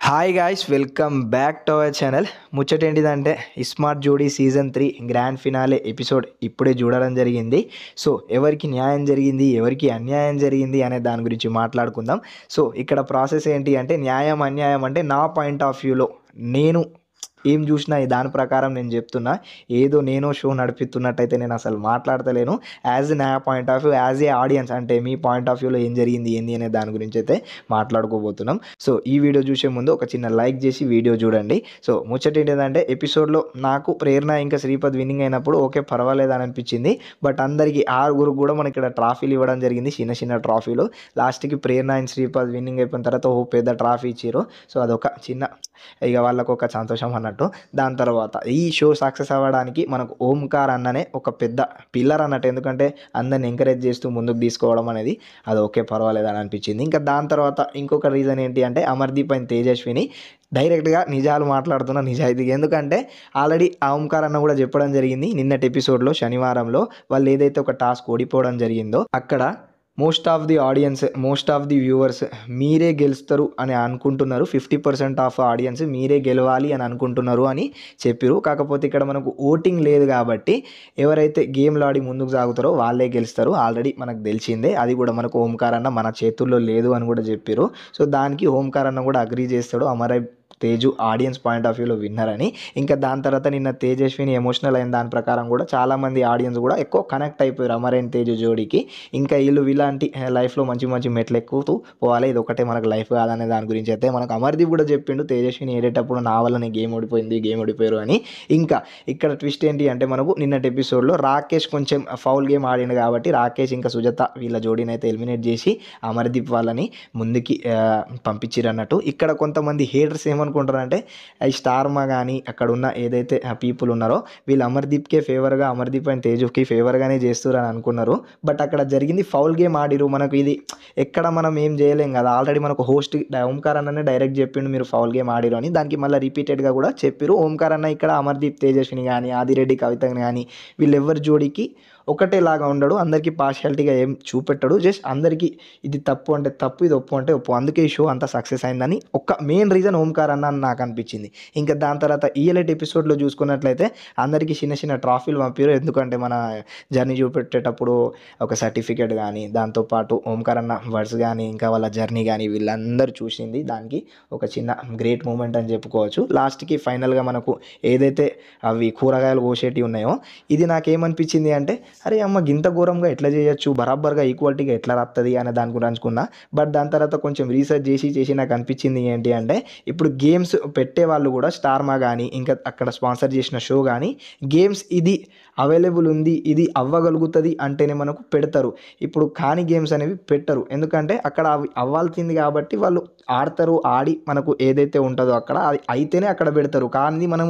Hi guys, welcome back to our channel. ముచ్చటేంటిదంటే smart Jodi season 3 grand finale episode ఇప్పుడే చూడడం జరిగింది. సో ఎవరికి న్యాయం జరిగింది, ఎవరికి అన్యాయం జరిగింది అనే దాని గురించి మాట్లాడుకుందాం. సో ఇక్కడ ప్రాసెస్ ఏంటి అంటే, న్యాయం అన్యాయం అంటే నా పాయింట్ ఆఫ్ వ్యూలో నేను ఏం చూసినా దాని ప్రకారం నేను చెప్తున్నా. ఏదో నేనో షో నడిపిస్తున్నట్టయితే నేను అసలు మాట్లాడతలేను. యాజ్ నా point of view, as a audience అంటే మీ పాయింట్ ఆఫ్ వ్యూలో ఏం జరిగింది ఏంది అనే దాని గురించి అయితే మాట్లాడుకోబోతున్నాం. సో ఈ వీడియో చూసే ముందు ఒక చిన్న లైక్ చేసి వీడియో చూడండి. సో ముచ్చట ఏంటంటే, ఎపిసోడ్లో నాకు ప్రేరణ ఇంకా శ్రీపద్ విన్నింగ్ అయినప్పుడు ఓకే పర్వాలేదు అని అనిపించింది. బట్ అందరికీ ఆరుగురికి కూడా మనకి ఇక్కడ ట్రాఫీలు ఇవ్వడం జరిగింది, చిన్న చిన్న ట్రాఫీలు. లాస్ట్కి ప్రేరణ అండ్ శ్రీపద్ విన్నింగ్ అయిపోయిన తర్వాత ఓ పెద్ద ట్రాఫీ ఇచ్చారు. సో అదొక చిన్న ఇక వాళ్ళకు ఒక సంతోషం అన్నట్టు. దాని తర్వాత ఈ షో సక్సెస్ అవ్వడానికి మనకు ఓంకార్ అన్ననే ఒక పెద్ద పిల్లర్ అన్నట్టు. ఎందుకంటే అందరిని ఎంకరేజ్ చేస్తూ ముందుకు తీసుకోవడం అనేది అది ఓకే పర్వాలేదు అని అనిపించింది. ఇంకా దాని తర్వాత ఇంకొక రీజన్ ఏంటి అంటే, అమర్దీప్ అండ్ తేజస్విని డైరెక్ట్గా నిజాలు మాట్లాడుతున్న నిజాయితీగా. ఎందుకంటే ఆల్రెడీ ఆ ఓంకార్ అన్న కూడా చెప్పడం జరిగింది నిన్నటి ఎపిసోడ్లో, శనివారంలో వాళ్ళు ఏదైతే ఒక టాస్క్ ఓడిపోవడం జరిగిందో అక్కడ most of the audience, most of the viewers మీరే గెలుస్తారు అని అనుకుంటున్నారు. 50% ఆఫ్ ఆడియన్స్ మీరే గెలవాలి అని అనుకుంటున్నారు అని చెప్పారు. కాకపోతే ఇక్కడ మనకు ఓటింగ్ లేదు కాబట్టి ఎవరైతే గేమ్లు ఆడి ముందుకు సాగుతారో వాళ్ళే గెలుస్తారు. ఆల్రెడీ మనకు తెలిసిందే. అది కూడా మనకు ఓంకార్ అన్న మన చేతుల్లో లేదు అని కూడా చెప్పారు. సో దానికి ఓంకార్ అన్న కూడా అగ్రీ చేస్తాడు, అమరై తేజు ఆడియన్స్ పాయింట్ ఆఫ్ వ్యూలో విన్నర్ అని. ఇంకా దాని తర్వాత నిన్న తేజస్విని ఎమోషనల్ అయిన దాని ప్రకారం కూడా చాలామంది ఆడియన్స్ కూడా ఎక్కువ కనెక్ట్ అయిపోయారు అమరైన్ తేజు జోడీకి. ఇంకా వీళ్ళు ఇలాంటి లైఫ్లో మంచి మంచి మెట్లు ఎక్కుతూ పోవాలి, ఇది ఒకటే మనకు లైఫ్ కాదనే దాని గురించి అయితే మనకు అమర్దీప్ కూడా చెప్పిండు, తేజస్విని ఏడేటప్పుడు నా వల్లనే గేమ్ ఓడిపోయారు అని. ఇంకా ఇక్కడ ట్విస్ట్ ఏంటి అంటే, మనకు నిన్నటి ఎపిసోడ్లో రాకేష్ కొంచెం ఫౌల్ గేమ్ ఆడిండు కాబట్టి రాకేష్ ఇంకా సుజాత వీళ్ళ జోడీని అయితే ఎలిమినేట్ చేసి అమర్దీప్ వాళ్ళని ముందుకి పంపించారు అన్నట్టు. ఇక్కడ కొంతమంది హేటర్స్ ఏమనుకుంటారంటే, ఈ స్టార్మా కానీ అక్కడ ఉన్న ఏదైతే పీపుల్ ఉన్నారో వీళ్ళు అమర్దీప్కే ఫేవర్గా, అమర్దీప్ అండ్ తేజుకి ఫేవర్గానే చేస్తారు అని అనుకున్నారు. బట్ అక్కడ జరిగింది ఫౌల్ గేమ్ ఆడిరు. మనకు ఇది ఎక్కడ మనం ఏం చేయలేం కదా. ఆల్రెడీ మనకు హోస్ట్ ఓంకార్ అన్ననే డైరెక్ట్ చెప్పిండు మీరు ఫౌల్ గేమ్ ఆడిరు అని. దానికి మళ్ళీ రిపీటెడ్గా కూడా చెప్పారు. ఓంకార్ అన్న ఇక్కడ అమర్దీప్ తేజస్విని కానీ ఆదిరెడ్డి కవితని కానీ వీళ్ళెవ్వరి జోడికి ఒకటేలాగా ఉండడు, అందరికీ పార్షియాలిటీగా ఏం చూపెట్టడు. జస్ట్ అందరికీ ఇది తప్పు అంటే తప్పు, ఇది ఒప్పు అంటే ఒప్పు. అందుకే ఈ షో అంత సక్సెస్ అయిందని ఒక మెయిన్ రీజన్ ఓంకార్ అన్న అని నాకు అనిపించింది. ఇంకా దాని తర్వాత ఈఎల్ఐట్ ఎపిసోడ్లో చూసుకున్నట్లయితే అందరికీ చిన్న చిన్న ట్రాఫీలు పంపారు. ఎందుకంటే మన జర్నీ చూపెట్టేటప్పుడు ఒక సర్టిఫికేట్ కానీ, దాంతోపాటు ఓంకార్ అన్న వర్డ్స్ కానీ, ఇంకా వాళ్ళ జర్నీ కానీ వీళ్ళందరూ చూసింది దానికి ఒక చిన్న గ్రేట్ మూమెంట్ అని చెప్పుకోవచ్చు. లాస్ట్కి ఫైనల్గా మనకు ఏదైతే అవి కూరగాయలు కోసేటివి ఉన్నాయో, ఇది నాకేమనిపించింది అంటే, అరే అమ్మ గింత ఘోరంగా ఎట్లా చేయొచ్చు, బరాబర్గా ఈక్వాలిటీగా ఎట్లా రాస్తుంది అనే దాని గురించి అనుకున్నా. బట్ దాని తర్వాత కొంచెం రీసెర్చ్ చేసి నాకు అనిపించింది ఏంటి అంటే, ఇప్పుడు గేమ్స్ పెట్టే వాళ్ళు కూడా స్టార్మా కానీ ఇంకా అక్కడ స్పాన్సర్ చేసిన షో కానీ గేమ్స్ ఇది అవైలబుల్ ఉంది, ఇది అవ్వగలుగుతుంది అంటేనే మనకు పెడతారు. ఇప్పుడు కాని గేమ్స్ అనేవి పెట్టరు. ఎందుకంటే అక్కడ అవి అవ్వాల్సింది కాబట్టి వాళ్ళు ఆడతారు. ఆడి మనకు ఏదైతే ఉంటుందో అక్కడ అది అయితేనే అక్కడ పెడతారు. కానీ మనం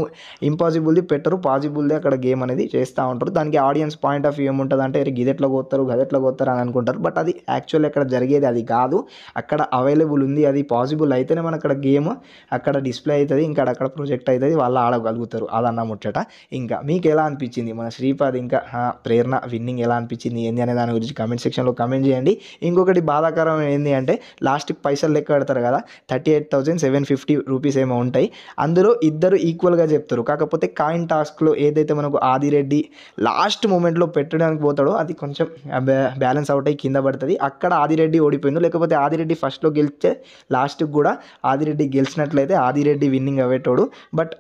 ఇంపాసిబుల్ది పెట్టరు, పాసిబుల్ది అక్కడ గేమ్ అనేది చేస్తూ ఉంటారు. దానికి ఆడియన్స్ పాయింట్ ఆఫ్ వ్యూ ఏముంటుంది అంటే, గిదెట్లా పోతారు గదెట్లా పోతారు అని అనుకుంటారు. బట్ అది యాక్చువల్లీ అక్కడ జరిగేది అది కాదు. అక్కడ అవైలబుల్ ఉంది, అది పాసిబుల్ అయితేనే మన అక్కడ గేమ్ అక్కడ డిస్ప్లే అవుతుంది, ఇంకా అక్కడ ప్రొజెక్ట్ అవుతుంది, వాళ్ళు ఆడగలుగుతారు. అదన్న ముచ్చట. ఇంకా మీకు ఎలా అనిపించింది మన శ్రీపద్ ఇంకా ప్రేరణ విన్నింగ్ ఎలా అనిపించింది ఏంది అనే దాని గురించి కామెంట్ సెక్షన్లో కామెంట్ చేయండి. ఇంకొకటి బాధాకరం ఏంది అంటే, లాస్ట్కి పైసలు లెక్క పెడతారు కదా, 38,750 రూపీస్ ఏమో ఉంటాయి. అందులో ఇద్దరు ఈక్వల్గా చెప్తారు. కాకపోతే కాయిన్ టాస్క్లో ఏదైతే మనకు ఆదిరెడ్డి లాస్ట్ మూమెంట్లో పెట్టడానికి పోతాడో అది కొంచెం బ్యాలెన్స్ అవుట్ అయ్యి కింద పడుతుంది. అక్కడ ఆదిరెడ్డి ఓడిపోయింది. లేకపోతే ఆదిరెడ్డి ఫస్ట్లో గెలిస్తే లాస్ట్కి కూడా ఆదిరెడ్డి గెలిచినట్లయితే ఆదిరెడ్డి విన్నింగ్ అయ్యేటోడు. బట్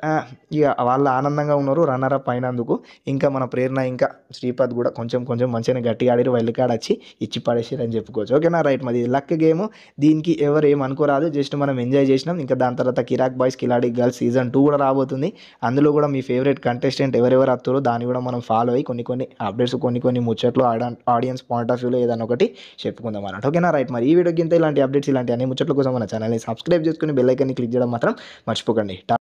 ఇక వాళ్ళు ఆనందంగా ఉన్నారు రన్నర్ అప్ అయినందుకు. ఇంకా మన ప్రేరణ ఇంకా శ్రీపద్ కూడా కొంచెం మంచిగా గట్టిగా ఆడిరు, వైల్డ్ కార్డ్ వచ్చి ఇచ్చి పడేసారు అని చెప్పుకోవచ్చు. ఓకేనా, రైట్. మరి లక్ గేమ్, దీనికి ఎవరు ఏం అనుకోరాదు, జస్ట్ మనం ఎంజాయ్ చేసినాం. ఇంకా దాని తర్వాత కిరాక్ బాయ్స్ కిలాడి గర్ల్స్ సీజన్ 2 కూడా రాబోతుంది. అందులో కూడా మీ ఫేవరెట్ కంటెస్టెంట్ ఎవరెవరు వస్తారో దాన్ని కూడా మనం ఫాలో అయ్యి కొన్ని అప్డేట్స్, కొన్ని ముచ్చట్లు ఆడియన్స్ పాయింట్ ఆఫ్ వ్యూలో ఏదైనా ఒకటి చెప్పుకుందాం అన్నట్టు. ఓకేనా, రైట్. మరి ఈ వీడియోకి ఇంత ఇలాంటి అప్డేట్స్, ఇలాంటి అన్ని ముచ్చట్ల కోసం మన ఛానల్ని సబ్స్క్రైబ్ చేసుకుని బెల్ ఐకాన్ని క్లిక్ చేయడం మాత్రం మర్చిపోకండి.